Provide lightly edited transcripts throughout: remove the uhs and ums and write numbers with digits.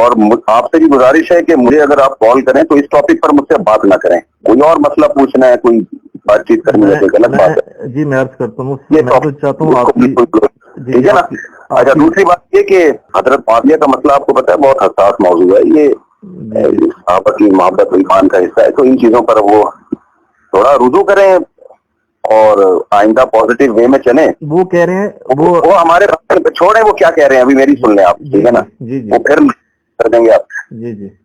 اور آپ سے بھی گزارش ہے کہ مجھے اگر آپ کال کریں تو اس ٹاپک پر مجھ سے بات نہ کریں، کوئی اور مسئلہ پوچھنا ہے، کوئی بات چیت کرنی ہے، کوئی غلط بات ہے جی میں عرض کرتا ہوں، یہ میں تو چاہتا ہوں آپ کی، ٹھیک ہے نا۔ اچھا، دوسری بات یہ کہ حضرت معاویہ کا مسئلہ آپ کو پتا ہے بہت حساس موضوع ہے، یہ صحابہ کی محبت و ایمان کا حصہ ہے، تو ان چیزوں پر وہ تھوڑا رجوع کریں اور آئندہ پازیٹیو وے میں چلیں۔ وہ کہہ رہے ہیں وہ ہمارے چھوڑیں، وہ کیا کہہ رہے ہیں ابھی میری سن لیں آپ، ٹھیک ہے نا، وہ پھر کر دیں گے آپ،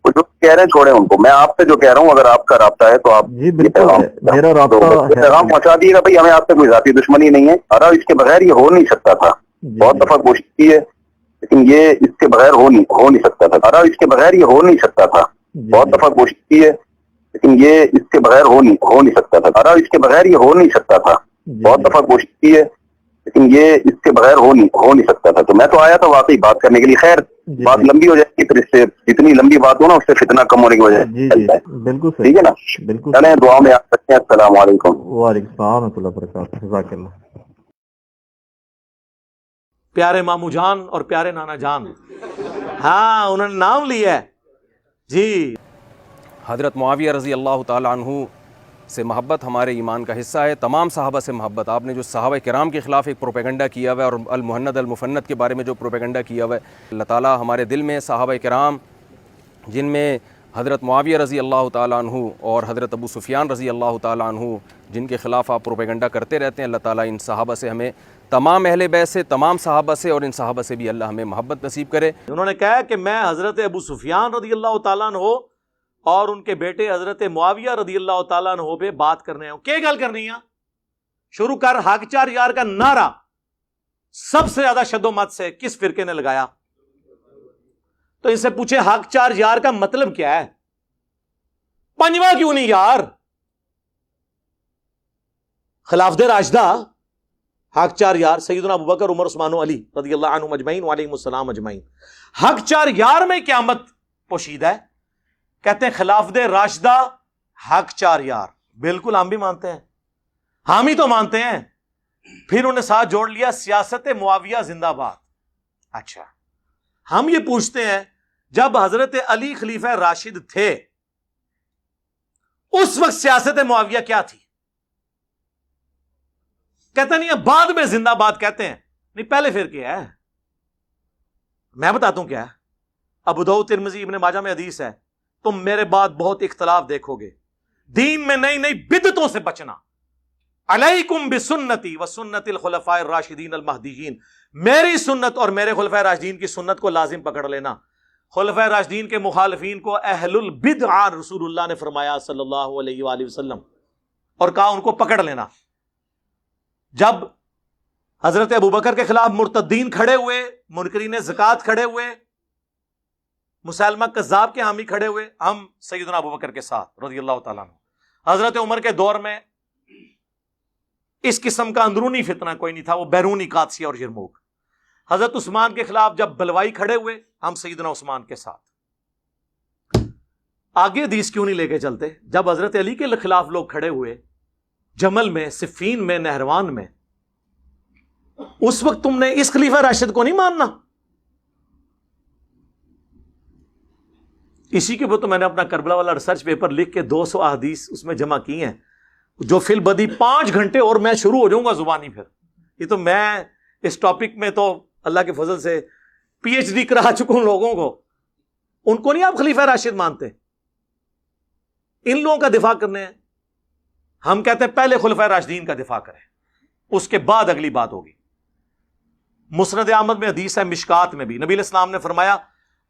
وہ جو کہہ رہے ہیں چھوڑیں ان کو۔ میں آپ سے جو کہہ رہا ہوں، اگر آپ کا رابطہ ہے تو آپ میرا پیغام پہنچا دیے گا، بھائی ہمیں آپ سے کوئی ذاتی دشمنی نہیں ہے، اور اس کے بغیر یہ ہو نہیں سکتا تھا، بہت دفعہ کوشش کی ہے لیکن یہ اس کے بغیر ہو نہیں سکتا تھا، اور اس کے بغیر یہ ہو نہیں سکتا تھا، بہت دفعہ کوشش کی ہے لیکن یہ اس کے بغیر ہو نہیں سکتا تھا، اور اس کے بغیر یہ ہو نہیں سکتا تھا، بہت دفعہ کوشش کی ہے لیکن یہ اس کے بغیر ہو نہیں سکتا تھا۔ تو میں تو آیا تھا واقعی بات کرنے کے لیے، خیر بات لمبی ہو جائے گی، پھر اس سے جتنی لمبی بات ہو نا اس سے فتنہ کم ہونے کی وجہ ہے، بالکل ٹھیک ہے نا۔ چلیں دعا میں آپ سکتے ہیں۔ السلام علیکم۔ وعلیکم السلام ورحمۃ اللہ وبرکاتہ، جزاک اللہ۔ پیارے مامو جان اور پیارے نانا جان، ہاں انہوں نے نام لیا ہے جی۔ حضرت معاویہ رضی اللہ تعالیٰ عنہ سے محبت ہمارے ایمان کا حصہ ہے، تمام صحابہ سے محبت۔ آپ نے جو صحابہ کرام کے خلاف ایک پروپیگنڈا کیا ہوا ہے اور المہند المفند کے بارے میں جو پروپیگنڈا کیا ہوا ہے، اللہ تعالیٰ ہمارے دل میں صحابہ کرام جن میں حضرت معاویہ رضی اللہ تعالیٰ عنہ اور حضرت ابو سفیان رضی اللہ تعالیٰ عنہ جن کے خلاف آپ پروپیگنڈا کرتے رہتے ہیں، اللہ تعالیٰ ان صحابہ سے ہمیں، تمام اہل بیت سے، تمام صحابہ سے اور ان صحابہ سے بھی اللہ ہمیں محبت نصیب کرے۔ انہوں نے کہا کہ میں حضرت ابو سفیان رضی اللہ تعالیٰ عنہ اور ان کے بیٹے حضرت معاویہ رضی اللہ تعالیٰ عنہ پہ بات کرنے ہوں، کیا گل کرنی ہے؟ شروع کر حق چار یار کا نعرہ سب سے زیادہ شد و مت سے کس فرقے نے لگایا؟ تو ان سے پوچھے حق چار یار کا مطلب کیا ہے؟ پنجواں کیوں نہیں یار؟ خلافت راشدہ حق چار یار سیدنا ابوبکر، عمر، عثمان و علی رضی اللہ عنہم اجمعین وعلیہم السلام اجمعین۔ حق چار یار میں قیامت پوشیدہ ہے، کہتے ہیں خلافت راشدہ حق چار یار، بالکل ہم بھی مانتے ہیں، ہم ہی تو مانتے ہیں۔ پھر انہیں ساتھ جوڑ لیا سیاست معاویہ زندہ باد۔ اچھا، ہم یہ پوچھتے ہیں جب حضرت علی خلیفہ راشد تھے اس وقت سیاست معاویہ کیا تھی؟ کہتے نہیں ہے بعد میں زندہ باد کہتے ہیں، نہیں پہلے پھر کیا ہے؟ میں بتاتا ہوں کیا ہے۔ ابو داؤد، ترمذی، ابن ماجہ میں حدیث ہے، تم میرے بعد بہت اختلاف دیکھو گے، دین میں نئی نئی بدعتوں سے بچنا، علیکم بسنتی وسنت الخلفاء الراشدین المہدیین، میری سنت اور میرے خلفاء راشدین کی سنت کو لازم پکڑ لینا۔ خلفاء راشدین کے مخالفین کو اہل البدع رسول اللہ نے فرمایا صلی اللہ علیہ وآلہ وسلم، اور کہا ان کو پکڑ لینا۔ جب حضرت ابوبکر کے خلاف مرتدین کھڑے ہوئے، منکرین زکوٰۃ کھڑے ہوئے، مسلمہ کذاب کے حامی کھڑے ہوئے، ہم سیدنا ابوبکر کے ساتھ رضی اللہ تعالیٰ عنہ۔ حضرت عمر کے دور میں اس قسم کا اندرونی فتنہ کوئی نہیں تھا، وہ بیرونی قادسیہ اور یرموک۔ حضرت عثمان کے خلاف جب بلوائی کھڑے ہوئے، ہم سیدنا عثمان کے ساتھ۔ آگے حدیث کیوں نہیں لے کے چلتے؟ جب حضرت علی کے خلاف لوگ کھڑے ہوئے جمل میں، صفین میں، نہروان میں، اس وقت تم نے اس خلیفہ راشد کو نہیں ماننا؟ اسی کے اوپر تو میں نے اپنا کربلا والا ریسرچ پیپر لکھ کے 200 احادیث اس میں جمع کی ہیں، جو فی البدی 5 گھنٹے، اور میں شروع ہو جاؤں گا زبانی پھر۔ یہ تو میں اس ٹاپک میں تو اللہ کے فضل سے پی ایچ ڈی کرا چکا ہوں لوگوں کو۔ ان کو نہیں آپ خلیفہ راشد مانتے؟ ان لوگوں کا دفاع کرنے ہیں۔ ہم کہتے ہیں پہلے خلفاء راشدین کا دفاع کریں، اس کے بعد اگلی بات ہوگی۔ مسند احمد میں حدیث ہے، مشکات میں بھی نبی علیہ السلام نے فرمایا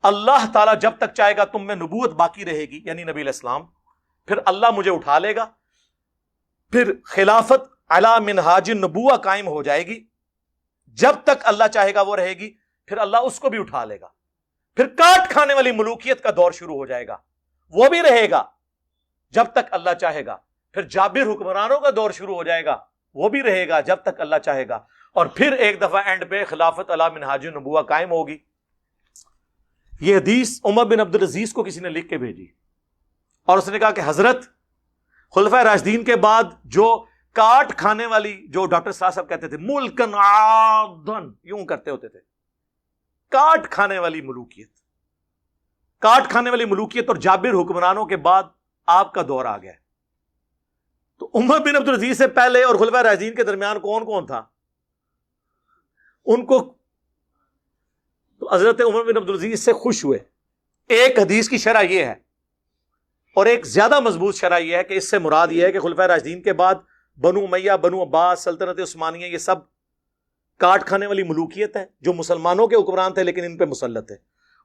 اللہ تعالیٰ جب تک چاہے گا تم میں نبوت باقی رہے گی، یعنی نبی علیہ السلام، پھر اللہ مجھے اٹھا لے گا، پھر خلافت علی منہاج النبوہ قائم ہو جائے گی، جب تک اللہ چاہے گا وہ رہے گی، پھر اللہ اس کو بھی اٹھا لے گا، پھر کاٹ کھانے والی ملوکیت کا دور شروع ہو جائے گا، وہ بھی رہے گا جب تک اللہ چاہے گا، پھر جابر حکمرانوں کا دور شروع ہو جائے گا، وہ بھی رہے گا جب تک اللہ چاہے گا، اور پھر ایک دفعہ اینڈ پہ خلافت علی منہاج النبوہ قائم ہوگی۔ یہ حدیث عمر بن عبد العزیز کو کسی نے لکھ کے بھیجی، اور اس نے کہا کہ حضرت خلفاء راشدین کے بعد جو کاٹ کھانے والی، جو ڈاکٹر صاحب کہتے تھے ملکن عادن، یوں کرتے ہوتے تھے، کاٹ کھانے والی ملوکیت، کاٹ کھانے والی ملوکیت اور جابر حکمرانوں کے بعد آپ کا دور آ گیا. تو عمر بن عبدالعزیز سے پہلے اور خلفائے راشدین کے درمیان کون کون تھا؟ ان کو تو حضرت عمر بن عبدالعزیز سے خوش ہوئے. ایک حدیث کی شرح یہ ہے اور ایک زیادہ مضبوط شرح یہ ہے کہ اس سے مراد یہ ہے کہ خلفائے راشدین کے بعد بنو امیہ، بنو عباس، سلطنت عثمانیہ، یہ سب کاٹ کھانے والی ملوکیت ہے جو مسلمانوں کے حکمران تھے لیکن ان پہ مسلط ہے.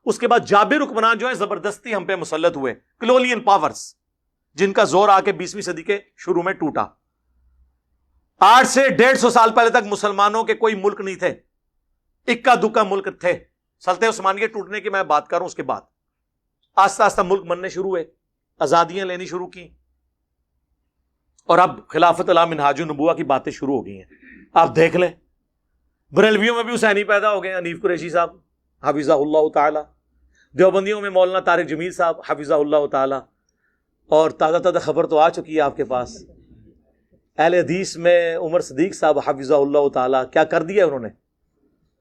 اس کے بعد جابر حکمران جو ہے زبردستی ہم پہ مسلط ہوئے، کلولین پاورز، جن کا زور آ کے 20ویں صدی کے شروع میں ٹوٹا. 8 سے 150 سال پہلے تک مسلمانوں کے کوئی ملک نہیں تھے، اکا دکا ملک تھے. سلطنت عثمانیہ ٹوٹنے کی میں بات کروں، اس کے بعد آہستہ آہستہ ملک بننے شروع ہوئے، آزادیاں لینی شروع کی، اور اب خلافت علی منہاج النبوہ کی باتیں شروع ہو گئی ہیں. آپ دیکھ لیں بریلویوں میں بھی حسینی پیدا ہو گئے، حنیف قریشی صاحب حفظہ اللہ تعالی، دیوبندیوں میں مولانا طارق جمیل صاحب حفظہ اللہ تعالی، اور تازہ تازہ خبر تو آ چکی ہے آپ کے پاس، اہل حدیث میں عمر صدیق صاحب حفظہ اللہ تعالی. کیا کر دیا انہوں نے؟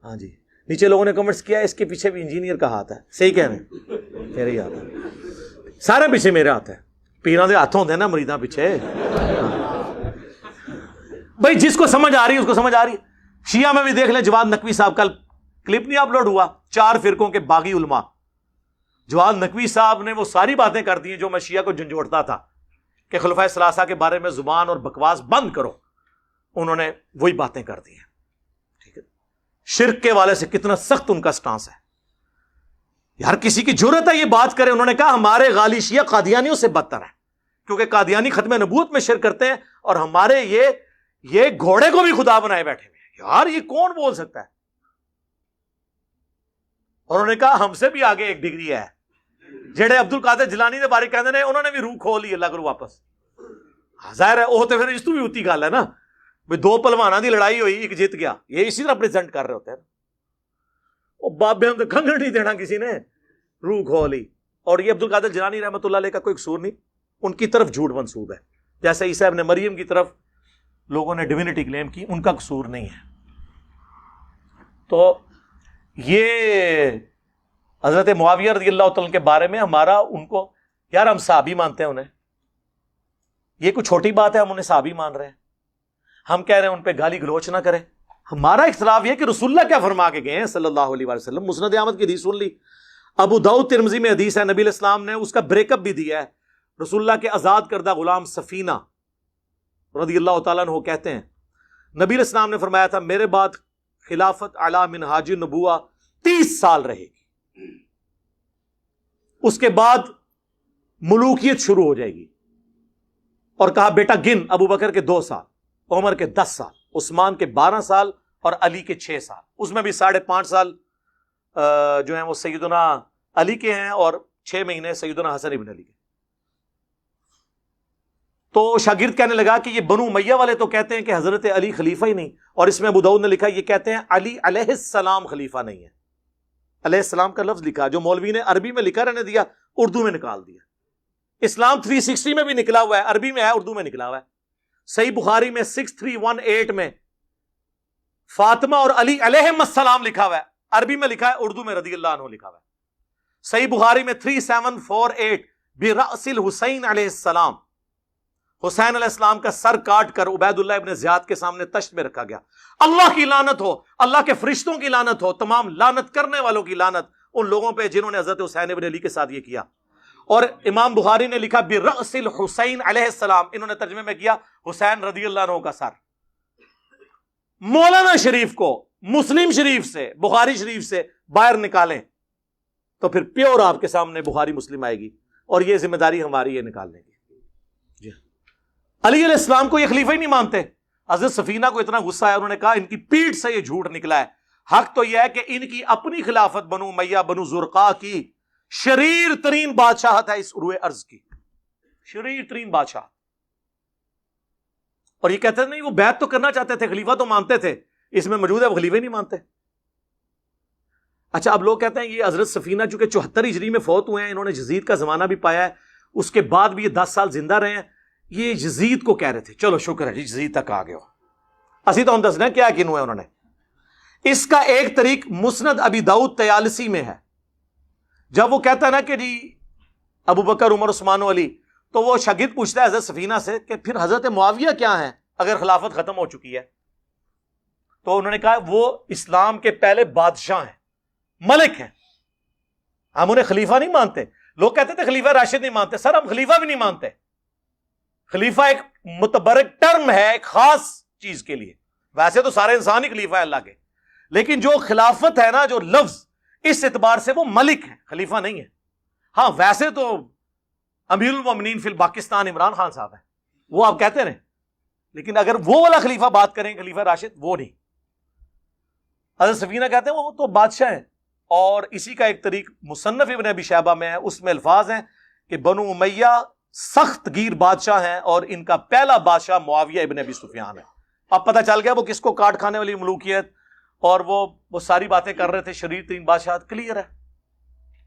ہاں جی، نیچے لوگوں نے کمنٹس کیا اس کے پیچھے بھی انجینئر کا ہاتھ ہے. صحیح کہہ رہے ہیں، میرے ہی ہاتھ ہے، سارے پیچھے میرے ہاتھ ہے. پیراں دے ہاتھ ہوندے نا مریداں پیچھے. بھائی جس کو سمجھ آ رہی ہے اس کو سمجھ آ رہی ہے. شیعہ میں بھی دیکھ لیں، جواد نقوی صاحب، کل کلپ نہیں اپلوڈ ہوا، 4 فرقوں کے باغی علماء. جواد نقوی صاحب نے وہ ساری باتیں کر دی ہیں جو میں شیعہ کو جھنجھوڑتا تھا کہ خلفائے ثلاثہ کے بارے میں زبان اور بکواس بند کرو. انہوں نے وہی باتیں کر دی ہیں. ٹھیک ہے، شرک کے والے سے کتنا سخت ان کا سٹانس ہے. ہر کسی کی جرأت ہے یہ بات کرے. انہوں نے کہا ہمارے غالی شیعہ قادیانیوں سے بدتر ہے، کیونکہ قادیانی ختم نبوت میں شرک کرتے ہیں اور ہمارے یہ گھوڑے کو بھی خدا بنائے بیٹھے ہوئے. یار یہ کون بول سکتا ہے؟ اور انہوں نے کہا ہم سے بھی آگے ایک ڈگری ہے. جڑے عبد القادر جیلانی دے بارے کہندے نے انہوں نے بھی روح کھول لی اللہ کرو واپس. ظاہر ہے وہ تو پھر اس تو بھی ہوتی گل ہے نا، بھئی 2 پہلواناں دی لڑائی ہوئی، ایک جیت گیا، یہ اسی طرح پریزنٹ کر رہے ہوتے ہیں. وہ بابے ہم تو کنگن نہیں دینا کسی نے، روح کھولی. اور یہ عبد القادر جیلانی رحمۃ اللہ علیہ کا کوئی قصور نہیں، ان کی طرف جھوٹ منسوب ہے. جیسے عیسیٰ ابن مریم کی طرف لوگوں نے ڈیوینٹی کلیم کی، ان کا قصور نہیں ہے. تو یہ حضرت معاویہ رضی اللہ تعالیٰ کے بارے میں ہمارا ان کو، یار ہم صحابی مانتے ہیں انہیں، یہ کوئی چھوٹی بات ہے ہم انہیں صحابی مان رہے ہیں. ہم کہہ رہے ہیں ان پہ گالی گلوچ نہ کریں. ہمارا اختلاف یہ کہ رسول اللہ کیا فرما کے گئے ہیں صلی اللہ علیہ وسلم. مسند احمد کی حدیث سن لی، ابو داؤد ترمذی میں حدیث ہے، نبی علیہ السلام نے اس کا بریک اپ بھی دیا ہے. رسول اللہ کے آزاد کردہ غلام سفینہ رضی اللہ تعالیٰ عنہ کہتے ہیں نبی علیہ السلام نے فرمایا تھا میرے بعد خلافت علی منہاج النبوہ 30 سال رہے گی، اس کے بعد ملوکیت شروع ہو جائے گی. اور کہا بیٹا گن، ابو بکر کے 2 سال، عمر کے 10 سال، عثمان کے 12 سال اور علی کے 6 سال. اس میں بھی 5.5 سال جو ہیں وہ سیدنا علی کے ہیں اور 6 مہینے سیدنا حسن ابن علی کے. تو شاگرد کہنے لگا کہ یہ بنو امیہ والے تو کہتے ہیں کہ حضرت علی خلیفہ ہی نہیں، اور اس میں ابو داؤد نے لکھا یہ کہتے ہیں علی علیہ السلام خلیفہ نہیں ہے. علیہ السلام کا لفظ لکھا جو مولوی نے عربی میں لکھا رہنے دیا، اردو میں نکال دیا. اسلام 360 میں بھی نکلا ہوا ہے، عربی میں ہے، اردو میں نکلا ہوا ہے. صحیح بخاری میں 6318 میں فاطمہ اور علی علیہم السلام لکھا ہوا ہے، عربی میں لکھا ہے، اردو میں رضی اللہ عنہ لکھا ہوا ہے. صحیح بخاری میں 3748 برأس الحسین علیہ السلام، حسین علیہ السلام کا سر کاٹ کر عبید اللہ ابن زیاد کے سامنے تشت میں رکھا گیا. اللہ کی لعنت ہو، اللہ کے فرشتوں کی لعنت ہو، تمام لعنت کرنے والوں کی لعنت ان لوگوں پہ جنہوں نے حضرت حسین ابن علی کے ساتھ یہ کیا. اور امام بخاری نے لکھا برأس الحسین علیہ السلام، انہوں نے ترجمے میں کیا حسین رضی اللہ عنہ کا سر. مولانا شریف کو مسلم شریف سے، بخاری شریف سے باہر نکالیں تو پھر پیور آپ کے سامنے بخاری مسلم آئے گی، اور یہ ذمہ داری ہماری ہے نکالنے کی. جی علی علیہ السلام کو یہ خلیفہ ہی نہیں مانتے. حضرت سفینہ کو اتنا غصہ ہے، انہوں نے کہا ان کی پیٹھ سے یہ جھوٹ نکلا ہے. حق تو یہ ہے کہ ان کی اپنی خلافت بنو امیہ بنو زرقا کی شریر ترین بادشاہت ہے اس روئے ارض کی، شریر ترین بادشاہ. اور یہ کہتے ہیں نہیں وہ بیعت تو کرنا چاہتے تھے، خلیفہ تو مانتے تھے، اس میں موجود ہے وہ خلیفہ نہیں مانتے. اچھا اب لوگ کہتے ہیں یہ حضرت سفینہ چونکہ 74 ہجری میں فوت ہوئے ہیں، انہوں نے یزید کا زمانہ بھی پایا ہے، اس کے بعد بھی یہ 10 سال زندہ رہے ہیں. یہ یزید کو کہہ رہے تھے، چلو شکر ہے جی یزید تک آ گئے ہو. اسی تو ہم دسنا کیا کنو ہے انہوں نے. اس کا ایک طریق مسند ابی داؤد طیالسی میں ہے، جب وہ کہتا ہے نا کہ جی ابو بکر عمر عثمان و علی، تو وہ شاگرد پوچھتا ہے حضرت سفینہ سے کہ پھر حضرت معاویہ کیا ہیں اگر خلافت ختم ہو چکی ہے؟ تو انہوں نے کہا وہ اسلام کے پہلے بادشاہ ہیں، ملک ہیں، ہم انہیں خلیفہ نہیں مانتے. لوگ کہتے تھے خلیفہ راشد نہیں مانتے، سر ہم خلیفہ بھی نہیں مانتے. خلیفہ ایک متبرک ٹرم ہے ایک خاص چیز کے لیے، ویسے تو سارے انسان ہی خلیفہ ہے اللہ کے، لیکن جو خلافت ہے نا، جو لفظ، اس اعتبار سے وہ ملک ہے، خلیفہ نہیں ہے. ہاں ویسے تو امیر المومنین فی پاکستان عمران خان صاحب ہیں، وہ آپ کہتے رہیں، لیکن اگر وہ والا خلیفہ بات کریں خلیفہ راشد، وہ نہیں. حضرت سفینہ کہتے ہیں وہ تو بادشاہ ہیں. اور اسی کا ایک طریق مصنف ابن ابی شیبہ میں ہے، اس میں الفاظ ہیں کہ بنو امیہ سخت گیر بادشاہ ہیں اور ان کا پہلا بادشاہ معاویہ ابن ابی سفیان ہے. اب پتہ چل گیا وہ کس کو کاٹ کھانے والی ملوکیت اور وہ ساری باتیں کر رہے تھے، شریر ترین بادشاہ، کلیئر ہے.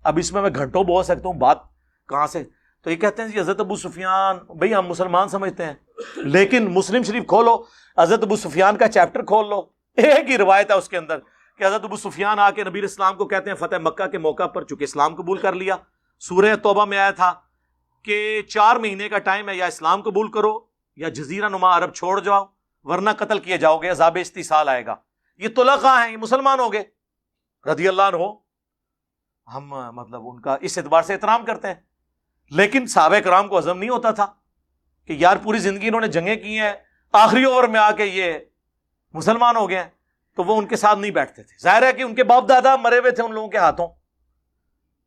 اب اس میں گھنٹوں بول سکتا ہوں، بات کہاں سے. تو یہ کہتے ہیں جی حضرت ابو سفیان، بھئی ہم مسلمان سمجھتے ہیں، لیکن مسلم شریف کھولو، حضرت ابو سفیان کا چیپٹر کھول لو، ایک ہی روایت ہے اس کے اندر کہ حضرت ابو سفیان آ کے نبی اسلام کو کہتے ہیں فتح مکہ کے موقع پر، چونکہ اسلام قبول کر لیا، سورہ توبہ میں آیا تھا کہ 4 مہینے کا ٹائم ہے، یا اسلام قبول کرو یا جزیرہ نما عرب چھوڑ جاؤ ورنہ قتل کیے جاؤ گے، عذاب استیصال آئے گا. یہ طلقاء ہیں، یہ مسلمان ہو گئے رضی اللہ عنہ. ہم مطلب ان کا اس اعتبار سے احترام کرتے ہیں، لیکن صحابہ کرام کو ہضم نہیں ہوتا تھا کہ یار پوری زندگی انہوں نے جنگیں کی ہیں، آخری اوور میں آ کے یہ مسلمان ہو گئے ہیں، تو وہ ان کے ساتھ نہیں بیٹھتے تھے. ظاہر ہے کہ ان کے باپ دادا مرے ہوئے تھے ان لوگوں کے ہاتھوں.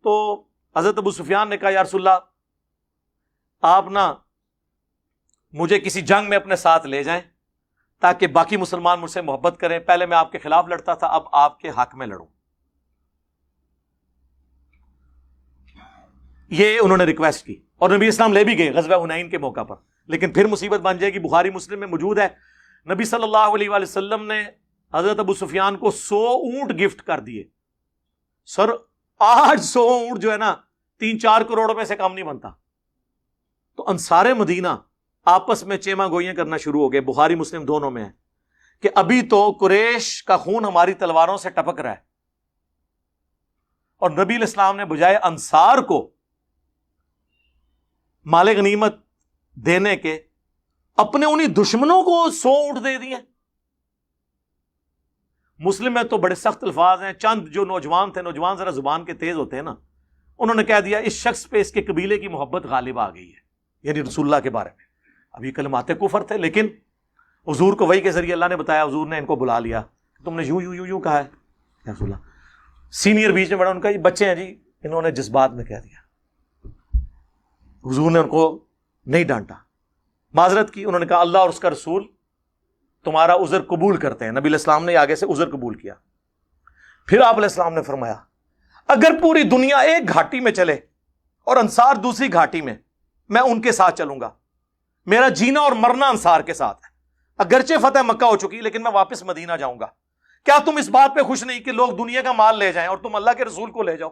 تو حضرت ابو سفیان نے کہا یا رسول اللہ آپ نا مجھے کسی جنگ میں اپنے ساتھ لے جائیں تاکہ باقی مسلمان مجھ سے محبت کریں. پہلے میں آپ کے خلاف لڑتا تھا، اب آپ کے حق میں لڑوں. یہ انہوں نے ریکویسٹ کی اور نبی اسلام لے بھی گئے غزوہ حنین کے موقع پر. لیکن پھر مصیبت بن جائے گی، بخاری مسلم میں موجود ہے، نبی صلی اللہ علیہ وآلہ وسلم نے حضرت ابو سفیان کو 100 اونٹ گفٹ کر دیے. سر آج 100 اونٹ جو ہے نا 3-4 کروڑ روپے سے کم نہیں بنتا. تو انصار مدینہ آپس میں چیما گوئیاں کرنا شروع ہو گئے، بخاری مسلم دونوں میں ہے کہ ابھی تو قریش کا خون ہماری تلواروں سے ٹپک رہا ہے، اور نبی الاسلام نے بجائے انصار کو مال غنیمت دینے کے اپنے انہی دشمنوں کو 100 اونٹ دے دیے. مسلم میں تو بڑے سخت الفاظ ہیں. چند جو نوجوان تھے، نوجوان ذرا زبان کے تیز ہوتے ہیں نا، انہوں نے کہہ دیا اس شخص پہ اس کے قبیلے کی محبت غالب آ گئی ہے، یعنی رسول اللہ کے بارے میں. اب یہ کلمات کفر تھے، لیکن حضور کو وحی کے ذریعے اللہ نے بتایا، حضور نے ان کو بلا لیا، تم نے یوں یوں یوں یوں کہا ہے یا رسول اللہ. سینئر بیچ میں بڑا ان کا یہ بچے ہیں جی، انہوں نے جذبات میں کہہ دیا. حضور نے ان کو نہیں ڈانٹا، معذرت کی. انہوں نے کہا اللہ اور اس کا رسول تمہارا عذر قبول کرتے ہیں. نبی علیہ السلام نے آگے سے عذر قبول کیا. پھر آپ علیہ السلام نے فرمایا اگر پوری دنیا ایک گھاٹی میں چلے اور انصار دوسری گھاٹی میں، میں ان کے ساتھ چلوں گا. میرا جینا اور مرنا انصار کے ساتھ ہے. اگرچہ فتح مکہ ہو چکی لیکن میں واپس مدینہ جاؤں گا. کیا تم اس بات پہ خوش نہیں کہ لوگ دنیا کا مال لے جائیں اور تم اللہ کے رسول کو لے جاؤ؟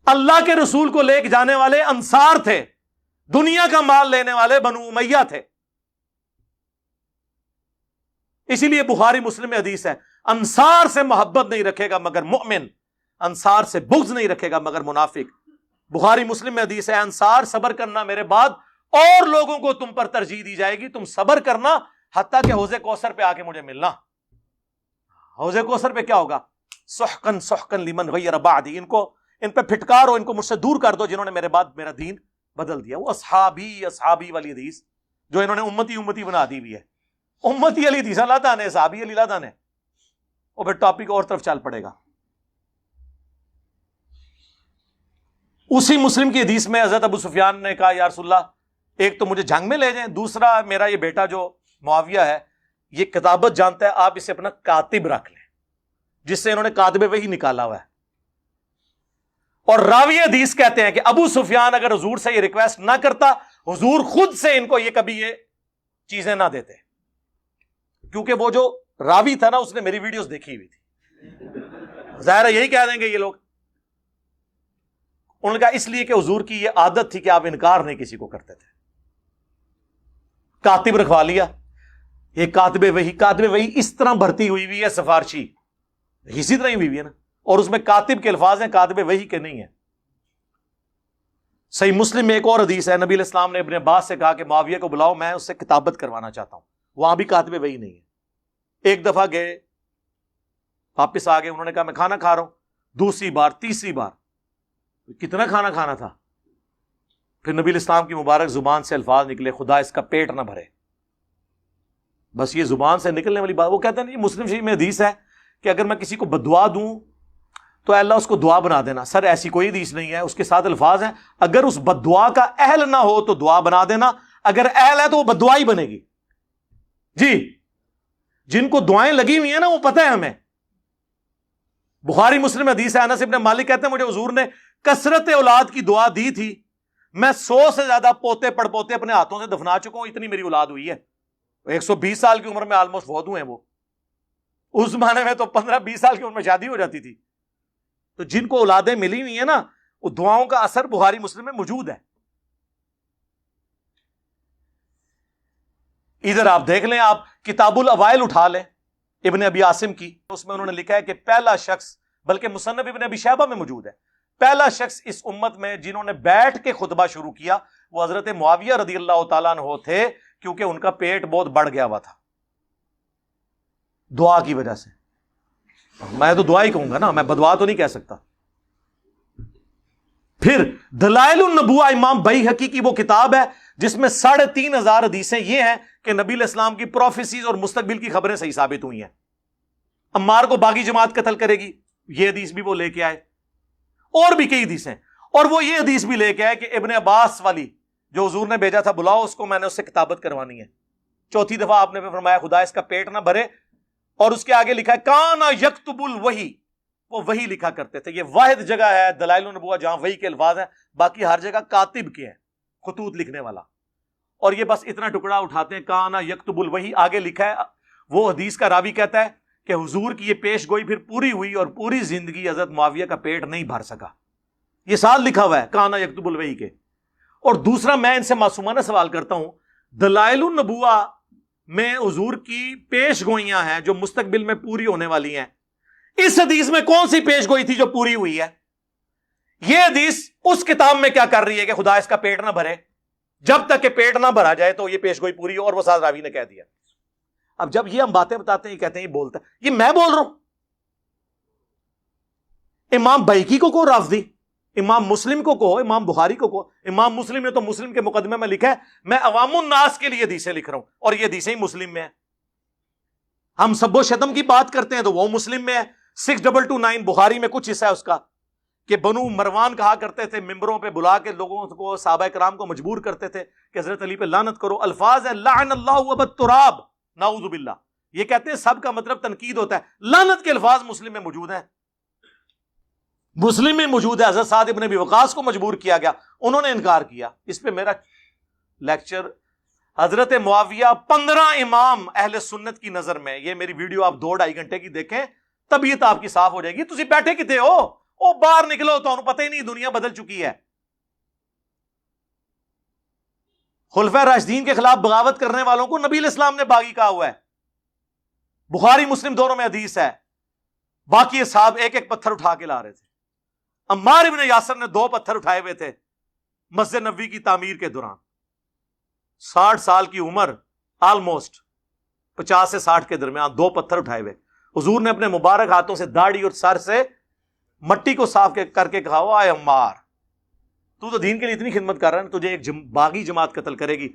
اللہ کے رسول کو لے کے جانے والے انصار تھے، دنیا کا مال لینے والے بنو امیہ تھے. اسی لیے بخاری مسلم میں حدیث ہے انصار سے محبت نہیں رکھے گا مگر مؤمن، انصار سے بغض نہیں رکھے گا مگر منافق. بخاری مسلم میں حدیث ہے انصار صبر کرنا میرے بعد اور لوگوں کو تم پر ترجیح دی جائے گی، تم صبر کرنا حتیٰ کہ حوض کوثر پہ آ کے مجھے ملنا. حوض کوثر پہ کیا ہوگا؟ سحقن سحقن لمن غیر بعدی، ان پہ پھٹکارو، ان کو مجھ سے دور کر دو جنہوں نے میرے بعد میرا دین بدل دیا. وہ اصحابی اصحابی والی حدیث جو انہوں نے امتی امتی بنا دی ہوئی ہے، امتی علی حدیث اللہ تعالیٰ نے، صحابی علی اللہ تعالیٰ نے. اور پھر ٹاپک اور طرف چل پڑے گا. اسی مسلم کی حدیث میں حضرت ابو سفیان نے کہا یا رسول اللہ ایک تو مجھے جنگ میں لے جائیں، دوسرا میرا یہ بیٹا جو معاویہ ہے یہ کتابت جانتا ہے، آپ اسے اپنا کاتب رکھ لیں، جس سے انہوں نے کاتب وحی نکالا ہوا ہے. اور راوی حدیث کہتے ہیں کہ ابو سفیان اگر حضور سے یہ ریکویسٹ نہ کرتا، حضور خود سے ان کو یہ کبھی یہ چیزیں نہ دیتے، کیونکہ وہ جو راوی تھا نا اس نے میری ویڈیوز دیکھی ہوئی تھی. ظاہر ہے یہی کہہ دیں گے یہ لوگ. انہوں نے کہا اس لیے کہ حضور کی یہ عادت تھی کہ آپ انکار نہیں کسی کو کرتے تھے. کاتب رکھوا لیا. یہ کاتب وحی اس طرح بھرتی ہوئی ہے سفارشی، اسی طرح ہی ہوئی ہے نا. اور اس میں کاتب کے الفاظ ہیں، کاتب وحی کے نہیں ہیں۔ صحیح مسلم میں ایک اور حدیث ہے، نبی علیہ السلام نے ابن عباس سے کہا کہ معاویہ کو بلاؤ، میں اس سے کتابت کروانا چاہتا ہوں۔ وہاں بھی کاتب وحی نہیں ہے۔ ایک دفعہ گئے، واپس آ گئے، انہوں نے کہا میں کھانا کھا رہا ہوں، دوسری بار، تیسری بار، کتنا کھانا کھانا تھا؟ پھر نبی علیہ السلام کی مبارک زبان سے الفاظ نکلے، خدا اس کا پیٹ نہ بھرے۔ بس یہ زبان سے نکلنے والی بات، وہ کہتے ہیں نا، یہ مسلم شریف میں حدیث ہے کہ اگر میں کسی کو بددعا دوں تو اللہ اس کو دعا بنا دینا۔ سر ایسی کوئی حدیث نہیں ہے، اس کے ساتھ الفاظ ہیں اگر اس بددعا کا اہل نہ ہو تو دعا بنا دینا، اگر اہل ہے تو وہ بددعا ہی بنے گی۔ جی، جن کو دعائیں لگی ہوئی ہیں نا، وہ پتہ ہے ہمیں۔ بخاری مسلم حدیث ہے، انس ابن مالک کہتے ہیں مجھے حضور نے کثرت اولاد کی دعا دی تھی، میں 100 سے زیادہ پوتے پڑ پوتے اپنے ہاتھوں سے دفنا چکا ہوں، اتنی میری اولاد ہوئی ہے۔ 120 سال کی عمر میں آلموسٹ فوت ہوئے ہیں وہ۔ اس زمانے میں تو 15-20 سال کی عمر میں شادی ہو جاتی تھی۔ تو جن کو اولادیں ملی ہوئی ہیں نا، وہ دعاؤں کا اثر بخاری مسلم میں موجود ہے۔ ادھر آپ دیکھ لیں، آپ کتاب الاوائل اٹھا لیں ابن ابی عاصم کی، اس میں انہوں نے لکھا ہے کہ پہلا شخص، بلکہ مصنف ابن ابی شیبہ میں موجود ہے، پہلا شخص اس امت میں جنہوں نے بیٹھ کے خطبہ شروع کیا وہ حضرت معاویہ رضی اللہ تعالیٰ عنہ تھے، کیونکہ ان کا پیٹ بہت بڑھ گیا ہوا تھا دعا کی وجہ سے۔ میں تو دعا ہی کہوں گا نا، میں بدعا تو نہیں کہہ سکتا۔ پھر دلائل النبوہ امام بیہقی کی وہ کتاب ہے جس میں 3500 حدیثیں یہ ہیں کہ نبی علیہ السلام کی پروفیسیز اور مستقبل کی خبریں صحیح ثابت ہوئی ہیں۔ عمار کو باغی جماعت قتل کرے گی، یہ حدیث بھی وہ لے کے آئے، اور بھی کئی حدیثیں، اور وہ یہ حدیث بھی لے کے آئے کہ ابن عباس والی جو حضور نے بھیجا تھا، بلاؤ اس کو، میں نے اس سے کتابت کروانی ہے۔ چوتھی دفعہ آپ نے فرمایا خدا اس کا پیٹ نہ بھرے، اور اس کے آگے لکھا ہے کانا یکتب الوحی، وہ وحی لکھا کرتے تھے۔ یہ واحد جگہ ہے دلائل النبوہ جہاں وحی کے الفاظ ہیں، باقی ہر جگہ کاتب کے ہیں، خطوط لکھنے والا۔ اور یہ بس اتنا ٹکڑا اٹھاتے ہیں، کانا یکتب الوحی، آگے لکھا ہے وہ حدیث کا راوی کہتا ہے کہ حضور کی یہ پیش گوئی پھر پوری ہوئی اور پوری زندگی حضرت معاویہ کا پیٹ نہیں بھر سکا۔ یہ سال لکھا ہوا ہے کانا یکتب الوحی کے۔ اور دوسرا، میں ان سے معصومانہ سوال کرتا ہوں، دلائل النبوہ میں حضور کی پیش گوئیاں ہیں جو مستقبل میں پوری ہونے والی ہیں، اس حدیث میں کون سی پیش گوئی تھی جو پوری ہوئی ہے؟ یہ حدیث اس کتاب میں کیا کر رہی ہے کہ خدا اس کا پیٹ نہ بھرے؟ جب تک کہ پیٹ نہ بھرا جائے تو یہ پیش گوئی پوری ہو، اور وہ ساتھ راوی نے کہہ دیا۔ اب جب یہ ہم باتیں بتاتے ہیں، یہ کہتے ہیں یہ بولتا ہے، یہ میں بول رہا ہوں؟ امام بیہقی کو کہو رافضی، امام مسلم کو کہو، امام بخاری کو کہو۔ امام مسلم نے تو مسلم کے مقدمے میں لکھا ہے میں عوام الناس کے لیے حدیثیں لکھ رہا ہوں، اور یہ حدیثیں ہی مسلم میں ہیں۔ ہم سب و شتم کی بات کرتے ہیں تو وہ مسلم میں ہے۔ 6229 بخاری میں کچھ حصہ ہے اس کا کہ بنو مروان کہا کرتے تھے، ممبروں پہ بلا کے لوگوں کو، صحابہ کرام کو مجبور کرتے تھے کہ حضرت علی پہ لعنت کرو۔ الفاظ ہے لعن اللہ ابا التراب، نعوذ باللہ۔ یہ کہتے ہیں سب کا مطلب تنقید ہوتا ہے، لعنت کے الفاظ مسلم میں موجود ہیں، مسلم میں موجود ہے۔ حضرت سعد ابن ابی وقاص کو مجبور کیا گیا، انہوں نے انکار کیا۔ اس پہ میرا لیکچر حضرت معاویہ 15 امام اہل سنت کی نظر میں، یہ میری ویڈیو آپ 2-2.5 گھنٹے کی دیکھیں، طبیعت آپ کی صاف ہو جائے گی۔ تسی بیٹھے کتے ہو؟ او باہر نکلو، تو انہوں پتہ ہی نہیں دنیا بدل چکی ہے۔ خلفائے راشدین کے خلاف بغاوت کرنے والوں کو نبی علیہ السلام نے باغی کہا ہوا ہے، بخاری مسلم دونوں میں حدیث ہے۔ باقی صاحب ایک ایک پتھر اٹھا کے لا رہے تھے۔ عمار ابن یاسر نے 2 پتھر اٹھائے ہوئے تھے مسجد نبوی کی تعمیر کے دوران، 60 سال کی عمر، آلموسٹ 50 سے 60 کے درمیان، 2 پتھر اٹھائے ہوئے۔ حضور نے اپنے مبارک ہاتھوں سے داڑھی اور سر سے مٹی کو صاف کر کے کہا، اے عمار، تو دین کے لیے اتنی خدمت کر رہا ہے نا، تجھے ایک باغی جماعت قتل کرے گی،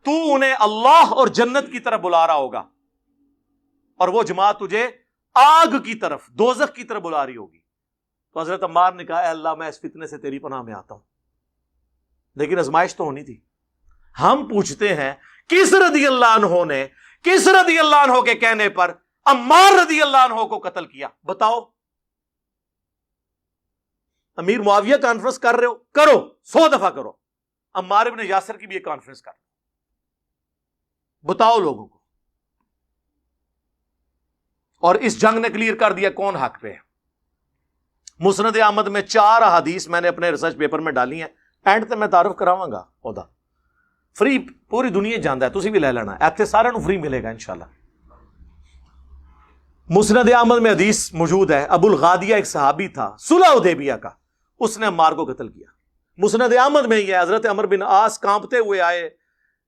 تو انہیں اللہ اور جنت کی طرف بلا رہا ہوگا، اور وہ جماعت تجھے آگ کی طرف، دوزخ کی طرف بلا رہی ہوگی۔ تو حضرت عمار نے کہا، اے اللہ میں اس فتنے سے تیری پناہ میں آتا ہوں۔ لیکن آزمائش تو ہونی تھی۔ ہم پوچھتے ہیں کس رضی اللہ عنہ نے، کس رضی اللہ عنہ کے کہنے پر عمار رضی اللہ عنہ کو قتل کیا؟ بتاؤ۔ امیر معاویہ کانفرنس کر رہے ہو، کرو، 100 دفعہ کرو۔ عمار ابن یاسر کی بھی ایک کانفرنس کر، بتاؤ لوگوں کو۔ اور اس جنگ نے کلیئر کر دیا کون حق پہ ہے۔ مسند احمد میں 4 احادیث میں نے اپنے ریسرچ پیپر میں ڈالی ہیں، اینڈ تے میں تعارف کراواں گا اودا فری، پوری دنیا جاندا ہے، تسی بھی لے لینا، ایتھے سارے نو فری ملے گا انشاءاللہ۔ مسند احمد میں حدیث موجود ہے، ابو الغادیہ ایک صحابی تھا صلح حدیبیہ کا، اس نے عمار کو قتل کیا۔ مسند احمد میں یہ حضرت عمر بن عاص کانپتے ہوئے آئے،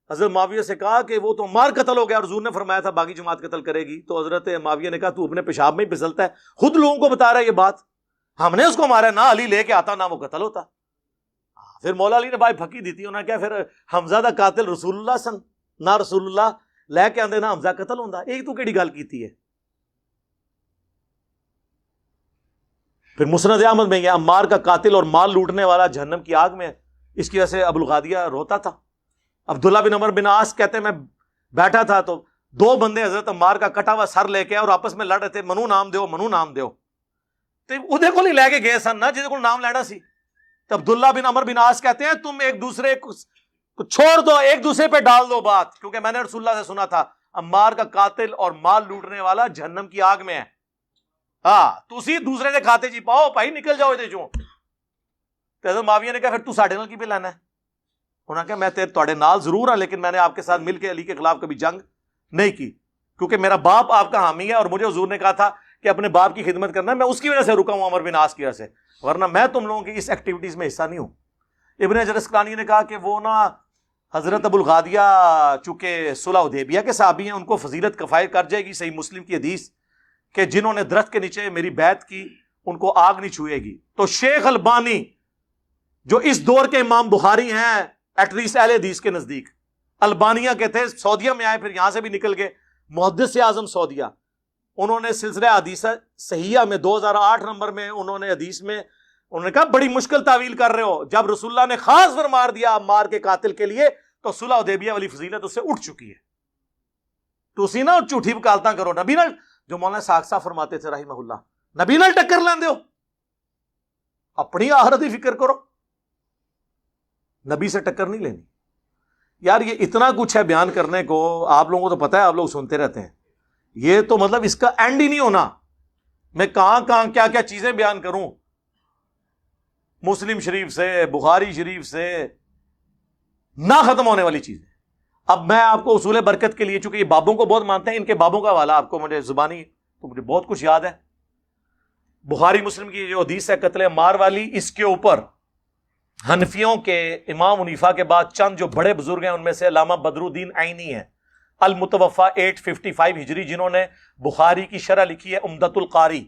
حضرت معاویہ سے کہا کہ وہ تو عمار قتل ہو گیا اور حضور نے فرمایا تھا باقی جماعت قتل کرے گی، تو حضرت معاویہ نے کہا تو اپنے پیشاب میں ہی پھسلتا ہے، خود لوگوں کو بتا رہا ہے یہ بات، ہم نے اس کو مارا، نہ علی لے کے آتا نہ وہ قتل ہوتا۔ پھر مولا علی نے بھائی پھکی دی تھی، انہوں نے کہا پھر حمزہ دا قاتل رسول اللہ سن، نہ رسول اللہ لے کے آندے نہ حمزہ قتل ہوندا، ایک تو کیڑی گل کیتی ہے۔ پھر مسند احمد میں یہ عمار کا قاتل اور مال لوٹنے والا جہنم کی آگ میں ہے، اس کی وجہ سے ابو الغادیہ روتا تھا۔ عبداللہ بن عمر بن عاص کہتے ہیں میں بیٹھا تھا تو دو بندے حضرت عمار کا کٹا ہوا سر لے کے اور آپس میں لڑ رہے تھے، منو نام دیو منو نام دیو، تو ادھے کو نہیں لے کے گئے سن نا جہدے کو نام لینا سی، تو عبداللہ بن عمر بن عاص کہتے ہیں تم ایک دوسرے کو چھوڑ دو، ایک دوسرے پہ ڈال دو بات، کیونکہ میں نے رسول اللہ سے سنا تھا عمار کا قاتل اور مال لوٹنے والا جہنم کی آگ میں ہے، ہاں تسی دوسرے دے کھاتے جی پاؤ بھائی نکل جاؤ ادھے چوں۔ تو حضرت معاویہ نے کہا پھر تو ساڈے نال کی پہ لینا ہے؟ انہوں نے کہا میں تواڈے نال ضرور ہاں لیکن میں نے آپ کے ساتھ مل کے علی کے خلاف کبھی جنگ نہیں کی، کیونکہ میرا باپ آپ کا حامی ہے اور مجھے حضور نے کہا تھا کہ اپنے باپ کی خدمت کرنا ہے، میں اس کی وجہ سے رکا ہوں عمر بن عاص کی وجہ سے، ورنہ میں تم لوگوں کی اس ایکٹیویٹیز میں حصہ نہیں ہوں۔ ابن حجر اسقلانی نے کہا کہ وہ نا حضرت ابو الغادیہ چونکہ صلح حدیبیہ کے صحابی ہیں، ان کو فضیلت کفایت کر جائے گی، صحیح مسلم کی حدیث کہ جنہوں نے درخت کے نیچے میری بیعت کی ان کو آگ نہیں چھوئے گی۔ تو شیخ البانی جو اس دور کے امام بخاری ہیں ایٹ لیسٹ اہل حدیث کے نزدیک، البانیہ کے تھے، سعودیہ میں آئے پھر یہاں سے بھی نکل گئے، محدث اعظم سعودیہ، انہوں نے سلسلہ حدیث صحیحہ میں 2008 نمبر میں انہوں نے حدیث میں انہوں نے کہا بڑی مشکل تعویل کر رہے ہو، جب رسول اللہ نے خاص فرمار دیا عمار کے قاتل کے لیے تو صلح حدیبیہ والی فضیلت اس سے اٹھ چکی ہے، تو اسی نا جھوٹھی وکالتاں کرو، نبی نال جو مولانا ساکھ صاحب فرماتے تھے رحمہ اللہ، نبی نال ٹکر لیندے ہو، اپنی آخرت کی فکر کرو، نبی سے ٹکر نہیں لینی۔ یار یہ اتنا کچھ ہے بیان کرنے کو، آپ لوگوں کو تو پتہ ہے، آپ لوگ سنتے رہتے ہیں، یہ تو مطلب اس کا اینڈ ہی نہیں ہونا، میں کہاں کیا کیا چیزیں بیان کروں، مسلم شریف سے بخاری شریف سے نہ ختم ہونے والی چیزیں۔ اب میں آپ کو اصول برکت کے لیے، چونکہ یہ بابوں کو بہت مانتے ہیں، ان کے بابوں کا حوالہ آپ کو مجھے زبانی تو مجھے بہت کچھ یاد ہے۔ بخاری مسلم کی جو حدیث ہے قتل عمار والی، اس کے اوپر حنفیوں کے امام حنیفہ کے بعد چند جو بڑے بزرگ ہیں ان میں سے علامہ بدر الدین عینی ہیں، المتوفا 855 ہجری، جنہوں نے بخاری کی شرح لکھی ہے عمدۃ القاری،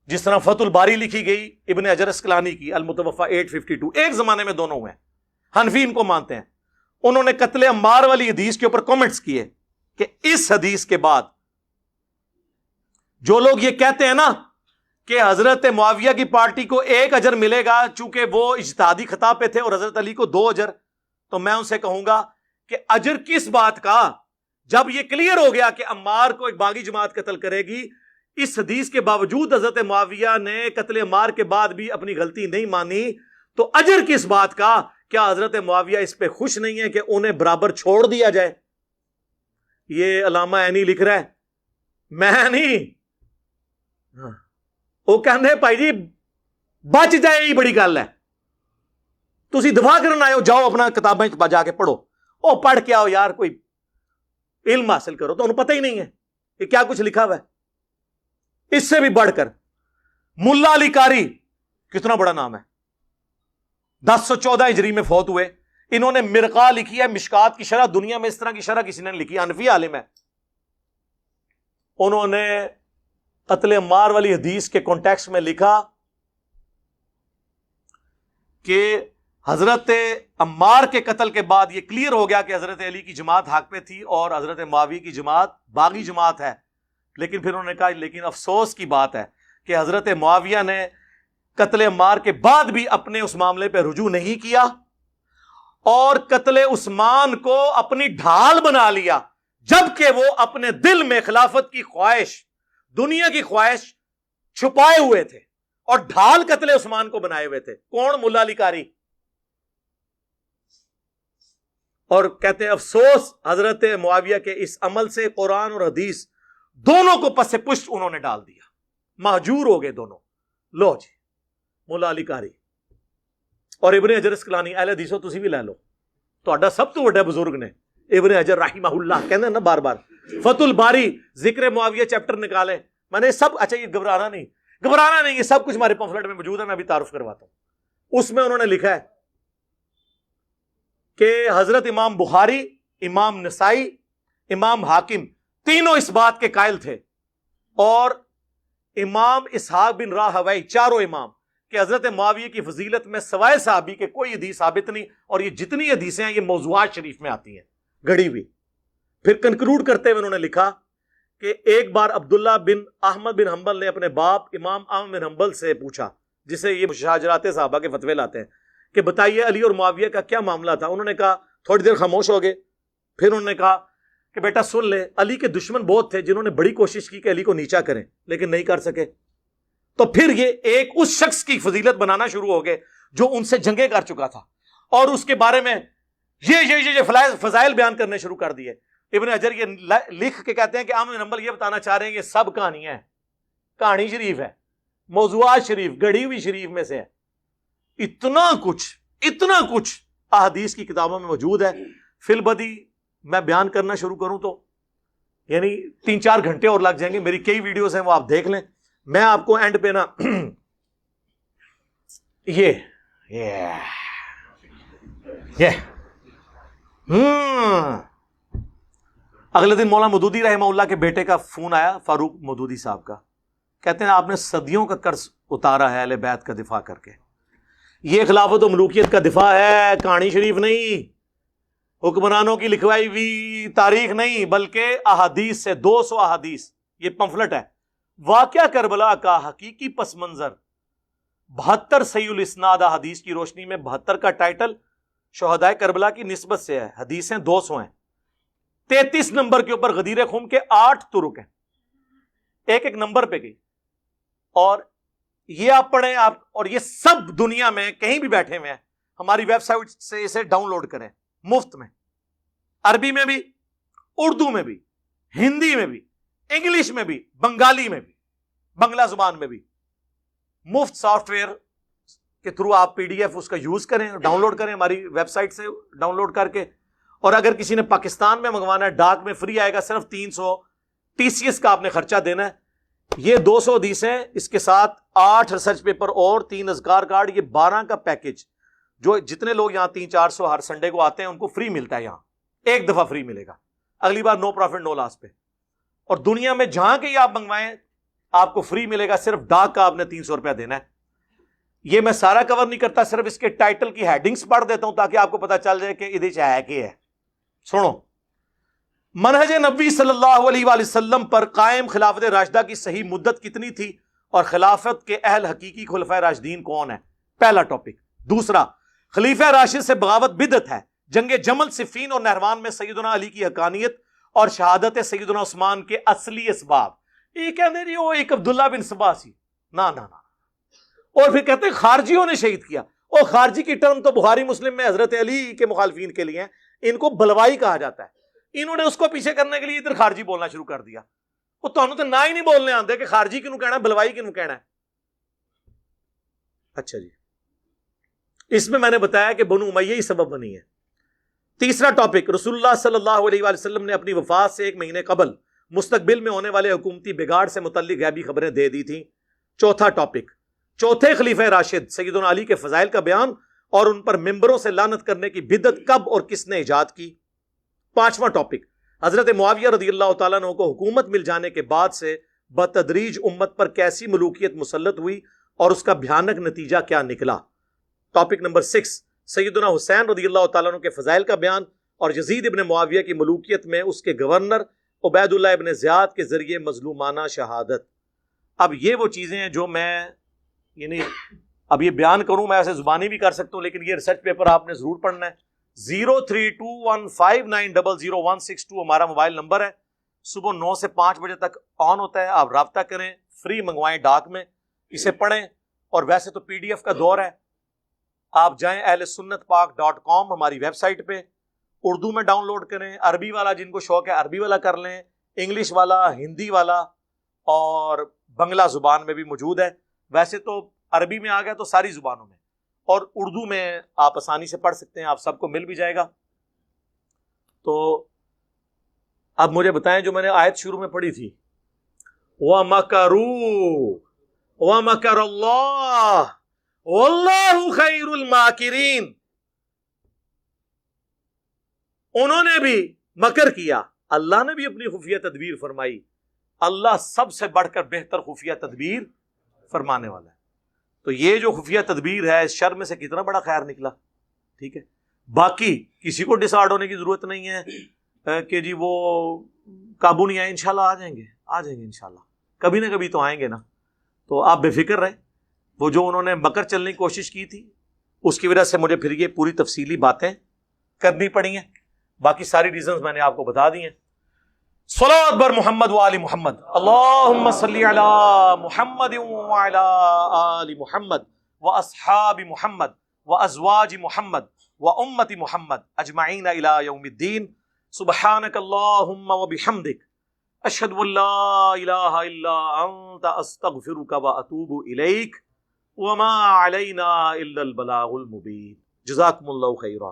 جس طرح فتح الباری لکھی گئی ابن حجر اسقلانی کی المتوفا 852، ایک زمانے میں دونوں ہوئے ہیں، حنفی ان کو مانتے ہیں۔ انہوں نے قتل عمار والی حدیث کے اوپر کامنٹس کیے کہ اس حدیث کے بعد جو لوگ یہ کہتے ہیں نا کہ حضرت معاویہ کی پارٹی کو 1 اجر ملے گا چونکہ وہ اجتہادی خطا پہ تھے اور حضرت علی کو 2 اجر، تو میں ان سے کہوں گا کہ اجر کس بات کا، جب یہ کلیئر ہو گیا کہ عمار کو ایک باغی جماعت قتل کرے گی، اس حدیث کے باوجود حضرت معاویہ نے قتل عمار کے بعد بھی اپنی غلطی نہیں مانی، تو اجر کس بات کا؟ کیا حضرت معاویہ اس پہ خوش نہیں ہے کہ انہیں برابر چھوڑ دیا جائے؟ یہ علامہ عینی لکھ رہا ہے، میں نہیں، وہ کہنے بھائی جی بچ جائے یہ بڑی گل ہے، تسی دفاع کرنا آئے ہو، جاؤ اپنا کتابیں جا کے پڑھو، او پڑھ کے آؤ یار، کوئی علم حاصل کرو، تو انہیں پتہ ہی نہیں ہے کہ کیا کچھ لکھا ہوا ہے۔ اس سے بھی بڑھ کر ملا علی قاری، کتنا بڑا نام ہے، 1014 ہجری میں فوت ہوئے، انہوں نے مرقہ لکھی ہے، مشکات کی شرح، دنیا میں اس طرح کی شرح کسی نے لکھی، حنفی عالم ہے، انہوں نے قتل عمار والی حدیث کے کانٹیکسٹ میں لکھا کہ حضرت عمار کے قتل کے بعد یہ کلیئر ہو گیا کہ حضرت علی کی جماعت حق پہ تھی اور حضرت معاویہ کی جماعت باغی جماعت ہے، لیکن پھر انہوں نے کہا لیکن افسوس کی بات ہے کہ حضرت معاویہ نے قتل عمار کے بعد بھی اپنے اس معاملے پہ رجوع نہیں کیا اور قتل عثمان کو اپنی ڈھال بنا لیا، جبکہ وہ اپنے دل میں خلافت کی خواہش، دنیا کی خواہش چھپائے ہوئے تھے اور ڈھال قتل عثمان کو بنائے ہوئے تھے۔ کون؟ ملا علی قاری۔ اور کہتے ہیں افسوس حضرت معاویہ کے اس عمل سے قرآن اور حدیث دونوں کو پس پشت انہوں نے ڈال دیا، مہجور ہو گئے دونوں۔ لو جی ملا علی قاری اور ابن حجر اسقلانی، اہل حدیثو تسی بھی لے لو، تہاڈا سب تو بڑا بزرگ نے ابن حجر رحمہ اللہ، کہندے نا بار بار فتح الباری ذکر معاویہ چیپٹر نکالے. میں نے سب, اچھا یہ گھبرانا نہیں, یہ سب کچھ ہمارے پمفلٹ میں موجود ہے, میں ابھی تعارف کرواتا ہوں. اس میں انہوں نے لکھا ہے کہ حضرت امام بخاری, امام نسائی, امام حاکم تینوں اس بات کے قائل تھے, اور امام اسحاق بن راہوی, چاروں امام, کہ حضرت معاویہ کی فضیلت میں سوائے صحابی کے کوئی حدیث ثابت نہیں, اور یہ جتنی حدیثیں ہیں یہ موضوعات شریف میں آتی ہیں گڑی ہوئی. پھر کنکلوڈ کرتے ہوئے انہوں نے لکھا کہ ایک بار عبداللہ بن احمد بن حنبل نے اپنے باپ امام احمد بن حنبل سے پوچھا, جسے یہ مشاجرات صحابہ کے فتوے لاتے ہیں, کہ بتائیے علی اور معاویہ کا کیا معاملہ تھا. انہوں نے کہا, تھوڑی دیر خاموش ہو گئے, پھر انہوں نے کہا کہ بیٹا سن لے, علی کے دشمن بہت تھے جنہوں نے بڑی کوشش کی کہ علی کو نیچا کریں, لیکن نہیں کر سکے. تو پھر یہ ایک اس شخص کی فضیلت بنانا شروع ہو گئے جو ان سے جنگیں کر چکا تھا, اور اس کے بارے میں یہ فضائل بیان کرنے شروع کر دیے. ابن حجر یہ لکھ کے کہتے ہیں کہ احمد بن حنبل یہ بتانا چاہ رہے ہیں یہ سب کہانیاں ہیں, کہانی شریف ہے, موضوعات شریف, گڑھی ہوئی شریف میں سے ہے. اتنا کچھ احادیث کی کتابوں میں موجود ہے. فی البدی میں بیان کرنا شروع کروں تو یعنی 3-4 گھنٹے اور لگ جائیں گے. میری کئی ویڈیوز ہیں, وہ آپ دیکھ لیں. میں آپ کو اینڈ پہ نا اگلے دن مولانا مودودی رحمہ اللہ کے بیٹے کا فون آیا, فاروق مودودی صاحب کا. کہتے ہیں آپ نے صدیوں کا قرض اتارا ہے اہل بیت کا دفاع کر کے. یہ خلافت و ملوکیت کا دفاع ہے, کہانی شریف نہیں, حکمرانوں کی لکھوائی ہوئی تاریخ نہیں, بلکہ احادیث سے 200 احادیث. یہ پمفلٹ ہے, واقعہ کربلا کا حقیقی پس منظر, 72 صحیح الاسناد احادیث کی روشنی میں. 72 کا ٹائٹل شہدائے کربلا کی نسبت سے ہے, حدیثیں 200 ہیں. 33 نمبر کے اوپر غدیر خم کے 8 طرق ہیں, ایک ایک نمبر پہ گئی. اور یہ آپ پڑھیں آپ, اور یہ سب دنیا میں کہیں بھی بیٹھے ہوئے ہیں, ہماری ویب سائٹ سے اسے ڈاؤن لوڈ کریں مفت میں, عربی میں بھی, اردو میں بھی, ہندی میں بھی, انگلش میں بھی, بنگالی میں بھی, بنگلہ زبان میں بھی. مفت سافٹ ویئر کے تھرو آپ PDF اس کا یوز کریں, ڈاؤن لوڈ کریں ہماری ویب سائٹ سے ڈاؤن لوڈ کر کے. اور اگر کسی نے پاکستان میں منگوانا ہے, ڈاک میں فری آئے گا, صرف 300 TCS کا آپ نے خرچہ دینا ہے. یہ 200 حدیثیں, اس کے ساتھ 8 ریسرچ پیپر اور 3 اذکار کارڈ, یہ 12 کا پیکج, جو جتنے لوگ یہاں 300-400 ہر سنڈے کو آتے ہیں ان کو فری ملتا ہے. یہاں ایک دفعہ فری ملے گا, اگلی بار نو پروفٹ نو لاس پہ. اور دنیا میں جہاں کے آپ منگوائیں آپ کو فری ملے گا, صرف ڈاک کا آپ نے 300 روپیہ دینا ہے. یہ میں سارا کور نہیں کرتا, صرف اس کے ٹائٹل کی ہیڈنگز پڑھ دیتا ہوں تاکہ آپ کو پتا چل جائے کہ ادھر ہے کہ ہے. سنو, منہج نبی صلی اللہ علیہ وآلہ وسلم پر قائم خلافت راشدہ کی صحیح مدت کتنی تھی, اور خلافت کے اہل حقیقی خلفائے راشدین کون ہیں, پہلا ٹاپک. دوسرا, خلیفہ راشد سے بغاوت بدعت ہے. جنگ جمل, صفین اور نہروان میں سیدنا علی کی حقانیت اور شہادت سیدنا عثمان کے اصلی اسباب. یہ کہتے ہیں وہ ایک عبداللہ بن سبا سی, نا. اور پھر کہتے ہیں خارجیوں نے شہید کیا. اور خارجی کی ٹرم تو بخاری مسلم میں حضرت علی کے مخالفین کے لیے ہیں, ان کو بلوائی کہا جاتا ہے. انہوں نے اس کو پیچھے کرنے کے لیے ادھر خارجی بولنا شروع کر دیا. وہ تو نہ ہی نہیں بولنے آتے کہ خارجی کیوں کہنا ہے, بلوائی کیوں کہنا ہے. اچھا جی, اس میں نے بتایا کہ بنو امیہ ہی سبب بنی ہے. تیسرا ٹاپک, رسول اللہ صلی اللہ علیہ وآلہ وسلم نے اپنی وفات سے 1 مہینے قبل مستقبل میں ہونے والے حکومتی بگاڑ سے متعلق غیبی خبریں دے دی تھیں. چوتھا ٹاپک, چوتھے خلیفہ راشد سیدنا علی کے فضائل کا بیان اور ان پر ممبروں سے لعنت کرنے کی بدعت کب اور کس نے ایجاد کی. پانچواں ٹاپک, حضرت معاویہ رضی اللہ تعالیٰ عنہ کو حکومت مل جانے کے بعد سے بتدریج امت پر کیسی ملوکیت مسلط ہوئی اور اس کا بھیانک نتیجہ کیا نکلا. ٹاپک نمبر 6, سیدنا حسین رضی اللہ تعالیٰ عنہ کے فضائل کا بیان اور یزید ابن معاویہ کی ملوکیت میں اس کے گورنر عبید اللہ ابن زیاد کے ذریعے مظلومانہ شہادت. اب یہ وہ چیزیں ہیں جو میں یعنی اب یہ بیان کروں, میں ایسے زبانی بھی کر سکتا ہوں, لیکن یہ ریسرچ پیپر آپ نے ضرور پڑھنا ہے. 032159000162 ہمارا موبائل نمبر ہے. صبح 9 سے 5 بجے تک آن ہوتا ہے, آپ رابطہ کریں, فری منگوائیں ڈاک میں, اسے پڑھیں. اور ویسے تو PDF کا دور ہے, آپ جائیں ahlsunnatpak.com ہماری ویب سائٹ پہ, اردو میں ڈاؤن لوڈ کریں, عربی والا جن کو شوق ہے عربی والا کر لیں, انگلش والا, ہندی والا اور بنگلہ زبان میں بھی موجود ہے. ویسے تو عربی میں آ گیا تو ساری زبانوں میں, اور اردو میں آپ آسانی سے پڑھ سکتے ہیں, آپ سب کو مل بھی جائے گا. تو اب مجھے بتائیں جو میں نے آیت شروع میں پڑھی تھی وَمَكَرُوا وَمَكَرَ اللَّهُ وَاللَّهُ خَيْرُ الْمَاكِرِينَ، انہوں نے بھی مکر کیا، اللہ نے بھی اپنی خفیہ تدبیر فرمائی، اللہ سب سے بڑھ کر بہتر خفیہ تدبیر فرمانے والا ہے۔ تو یہ جو خفیہ تدبیر ہے اس شر میں سے کتنا بڑا خیر نکلا، ٹھیک ہے۔ باقی کسی کو ڈس آرڈ ہونے کی ضرورت نہیں ہے کہ جی وہ قابو نہیں آئے، انشاءاللہ آ جائیں گے انشاءاللہ، کبھی نہ کبھی تو آئیں گے نا۔ تو آپ بے فکر رہیں، وہ جو انہوں نے مکر چلنے کی کوشش کی تھی اس کی وجہ سے مجھے پھر یہ پوری تفصیلی باتیں کرنی پڑی ہیں، باقی ساری ریزنز میں نے آپ کو بتا دی ہیں۔ صلوات بر محمد وآل محمد، اللہم صلی علی محمد وعلی آل محمد واصحاب محمد وازواج محمد وامت محمد اجمعین الی یوم الدین۔ سبحانک اللہم وبحمدک، اشہد ان لا الہ الا انت، استغفرک واتوب الیک، وما علینا الا البلاغ المبین۔ جزاکم اللہ خیرا۔